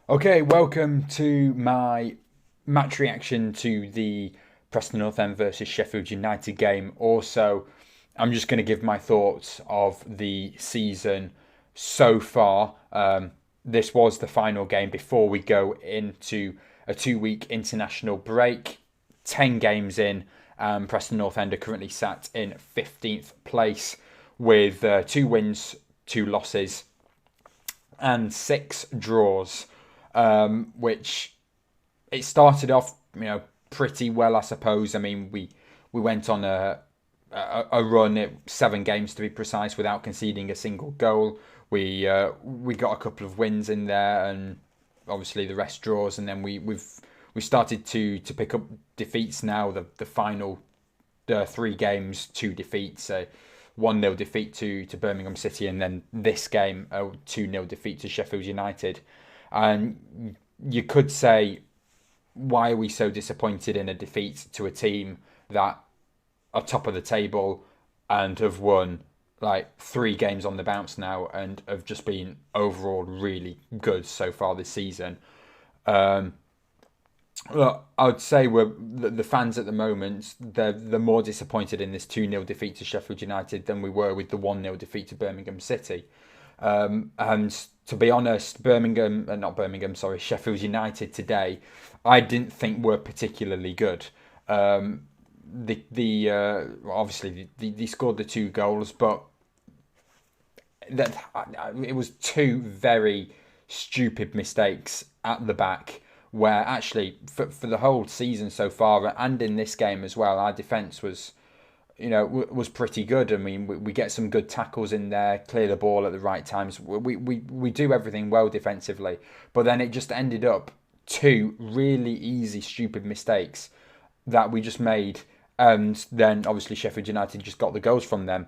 Okay, welcome to my match reaction to the Preston North End versus Sheffield United game. Also, I'm just going to give my thoughts of the season so far. This was the final game before we go into a 2 week international break. 10 games in, Preston North End are currently sat in 15th place with 2 wins, 2 losses, and 6 draws, which it started off, pretty well, I suppose. I mean, we went on a run at 7 games to be precise without conceding a single goal. We got a couple of wins in there, and obviously the rest draws. And then we started to pick up defeats now. The final 3 games, 2 defeats. 1-0 defeat to Birmingham City, and then this game a 2-0 defeat to Sheffield United. And you could say, why are we so disappointed in a defeat to a team that are top of the table and have won like 3 games on the bounce now and have just been overall really good so far this season? Um, Look, I would say the fans at the moment, they're more disappointed in this 2-0 defeat to Sheffield United than we were with the 1-0 defeat to Birmingham City. And to be honest, not Birmingham, sorry, Sheffield United today, I didn't think were particularly good. Obviously they scored the 2 goals, but that it was 2 very stupid mistakes at the back. Where actually, for the whole season so far, and in this game as well, our defence was pretty good. I mean, we get some good tackles in there, clear the ball at the right times. We do everything well defensively, but then it just ended up 2 really easy, stupid mistakes that we just made, and then obviously Sheffield United just got the goals from them.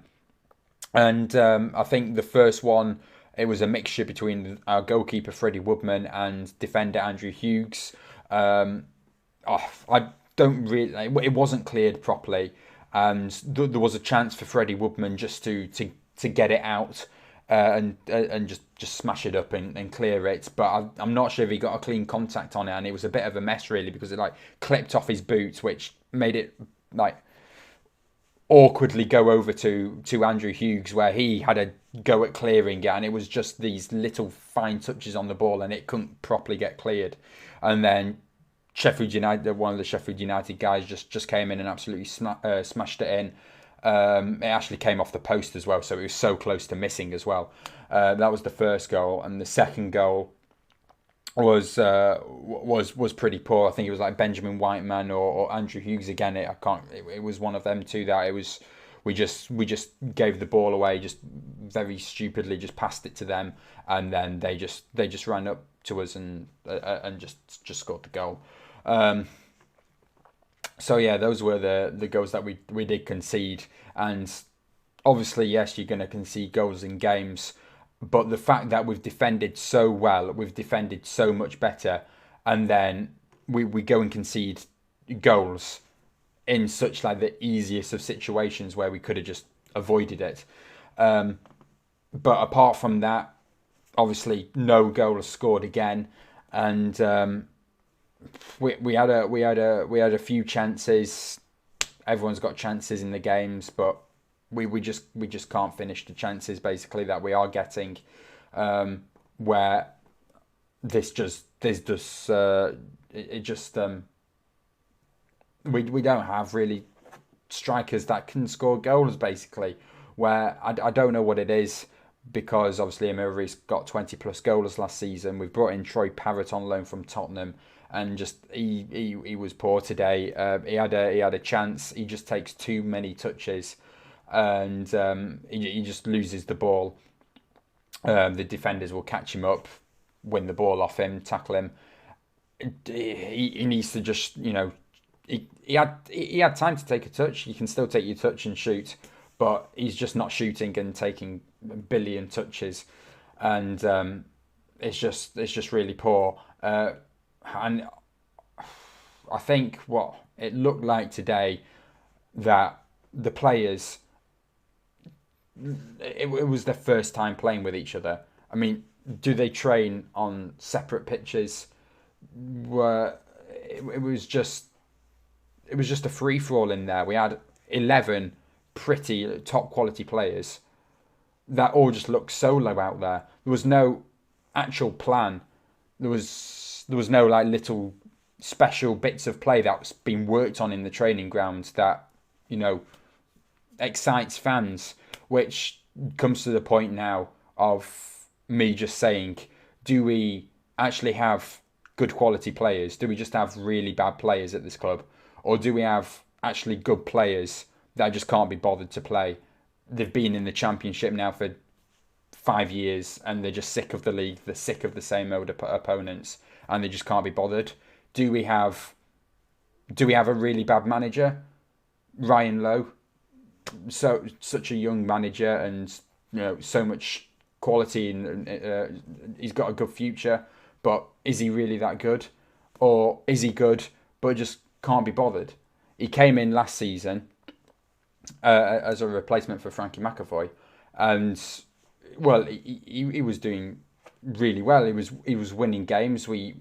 And I think the first one, it was a mixture between our goalkeeper Freddie Woodman and defender Andrew Hughes. I don't really. It wasn't cleared properly, and there was a chance for Freddie Woodman just to get it out, and just smash it up and clear it. But I'm not sure if he got a clean contact on it, and it was a bit of a mess really because it like clipped off his boots, which made it like awkwardly go over to Andrew Hughes, where he had a go at clearing it, and it was just these little fine touches on the ball, and it couldn't properly get cleared. And then Sheffield United, one of the Sheffield United guys, just came in and absolutely smashed it in. It actually came off the post as well, so it was so close to missing as well. That was the first goal, and the second goal was pretty poor. I think it was like Benjamin Whiteman or Andrew Hughes again. It was one of them two that it was. We just gave the ball away, just very stupidly, just passed it to them, and then they just ran up to us and just scored the goal. So yeah, those were the goals that we did concede, and obviously yes, you're going to concede goals in games, but the fact that we've defended so well, we've defended so much better, and then we go and concede goals in such like the easiest of situations where we could have just avoided it. But apart from that, obviously no goals scored again, and we had a few chances. Everyone's got chances in the games, but we just can't finish the chances basically that we are getting. Where this just it just we don't have really strikers that can score goals basically. Where I don't know what it is, because obviously Emil Reese got 20 plus goals last season. We've brought in Troy Parrott on loan from Tottenham, and just he was poor today. He had a chance. He just takes too many touches, and he just loses the ball. The defenders will catch him up, win the ball off him, tackle him. He needs to just he had time to take a touch. You can still take your touch and shoot, but he's just not shooting and taking a billion touches, and it's just really poor. And I think what it looked like today, that the players, it was their first time playing with each other. I mean, Do they train on separate pitches? Were it was just a free for all in there. We had 11 pretty top quality players that all just looked solo out there. There was no actual plan. There was no like little special bits of play that's been worked on in the training grounds that excites fans, which comes to the point now of me just saying, do we actually have good quality players? Do we just have really bad players at this club? Or do we have actually good players that just can't be bothered to play? They've been in the Championship now for 5 years and they're just sick of the league. They're sick of the same old opponents and they just can't be bothered. Do we have a really bad manager? Ryan Lowe, such a young manager and so much quality and he's got a good future, but is he really that good? Or is he good but just can't be bothered? He came in last season as a replacement for Frankie McAvoy, and well, he was doing really well. He was winning games. We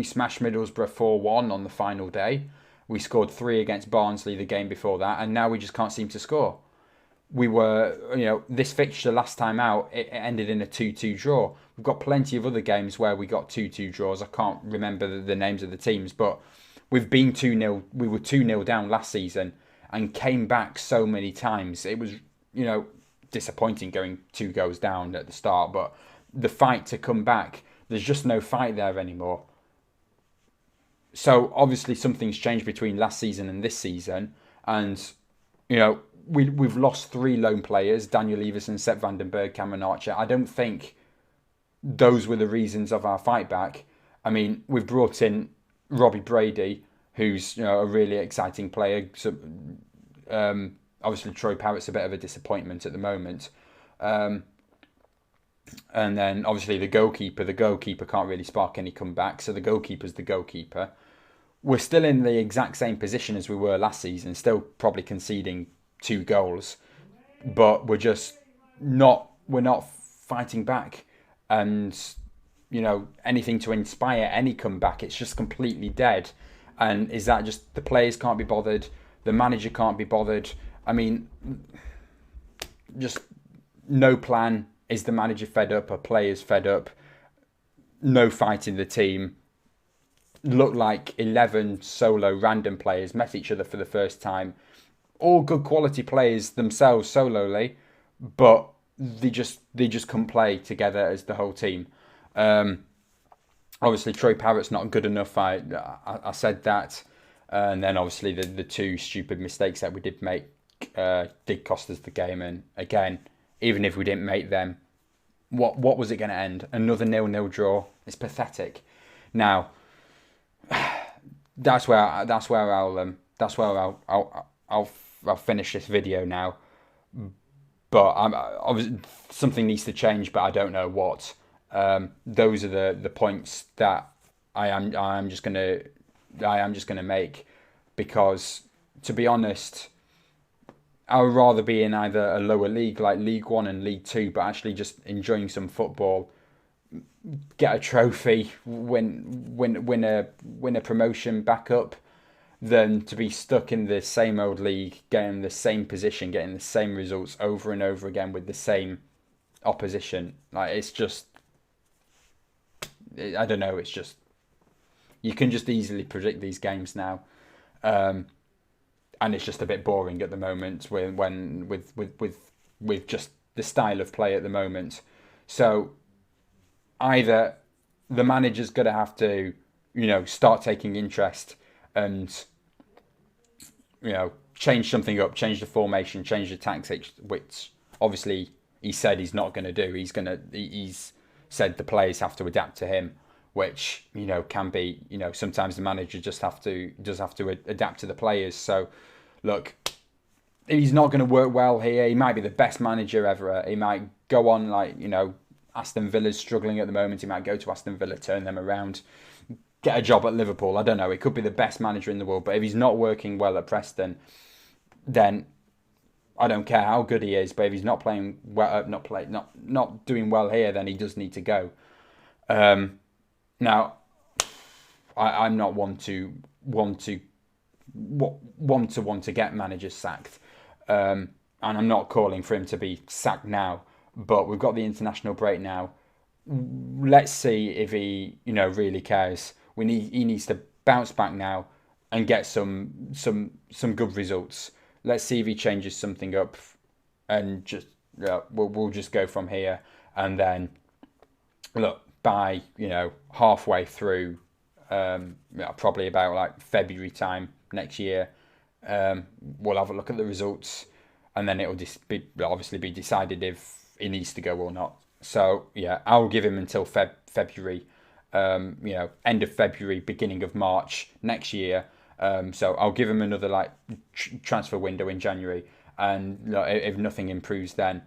smashed Middlesbrough 4-1 on the final day. We scored 3 against Barnsley the game before that, and now we just can't seem to score. We were, this fixture last time out, it ended in a 2-2 draw. We've got plenty of other games where we got 2-2 draws. I can't remember the names of the teams, but we've been 2-0. We were 2-0 down last season and came back so many times. It was, disappointing going 2 goals down at the start, but the fight to come back, there's just no fight there anymore. So obviously something's changed between last season and this season, and we've lost 3 loan players: Daniel Everson, Sepp van den Berg, Cameron Archer. I don't think those were the reasons of our fight back. I mean, we've brought in Robbie Brady, who's a really exciting player. So, obviously Troy Parrott's a bit of a disappointment at the moment. And then obviously the goalkeeper can't really spark any comeback, so the goalkeeper's the goalkeeper. We're still in the exact same position as we were last season, still probably conceding 2 goals, but we're not fighting back, and anything to inspire any comeback, it's just completely dead. And is that just the players can't be bothered, the manager can't be bothered? I mean, just no plan. Is the manager fed up? Are players fed up? No fight in the team. Looked like 11 solo random players met each other for the first time. All good quality players themselves solely, but they just couldn't play together as the whole team. Obviously Troy Parrott's not good enough. I said that, and then obviously the 2 stupid mistakes that we did make did cost us the game. And again, even if we didn't make them, what was it going to end? Another 0-0 draw. It's pathetic. Now, that's where I'll finish this video now. But obviously something needs to change, but I don't know what. Those are the points that I am just gonna make, because to be honest, I would rather be in either a lower league like League One and League Two, but actually just enjoying some football, get a trophy, win a promotion back up, than to be stuck in the same old league, getting the same position, getting the same results over and over again with the same opposition. Like, it's just, I don't know. It's just, you can just easily predict these games now. And it's just a bit boring at the moment with just the style of play at the moment. So either the manager's going to have to, start taking interest and, change something up, change the formation, change the tactics, which obviously he said he's not going to do. He's said the players have to adapt to him, which, can be, sometimes the manager does have to adapt to the players. So, look, he's not going to work well here. He might be the best manager ever. He might go on like, Aston Villa's struggling at the moment. He might go to Aston Villa, turn them around, get a job at Liverpool. I don't know. It could be the best manager in the world. But if he's not working well at Preston, then I don't care how good he is, but if he's not playing well, not doing well here, then he does need to go. Now, I'm not want to get managers sacked, and I'm not calling for him to be sacked now. But we've got the international break now. Let's see if he really cares. He needs to bounce back now and get some good results. Let's see if he changes something up, and just we'll just go from here. And then look, by halfway through, probably about like February time next year, we'll have a look at the results, and then it'll obviously be decided if he needs to go or not. So yeah, I'll give him until February, end of February, beginning of March next year. So I'll give him another like transfer window in January, and if nothing improves, then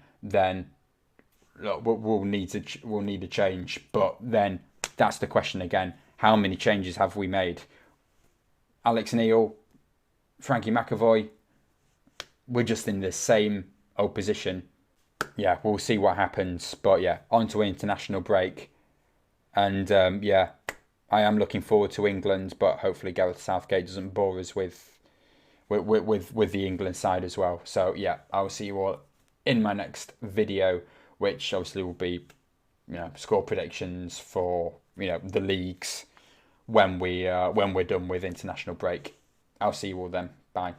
look, we'll need a change. But then that's the question again: how many changes have we made? Alex Neil, Frankie McAvoy, we're just in the same old position. Yeah, we'll see what happens. But yeah, on to international break. And yeah, I am looking forward to England, but hopefully Gareth Southgate doesn't bore us with the England side as well. So yeah, I'll see you all in my next video, which obviously will be score predictions for the leagues when we're done with international break. I'll see you all then. Bye.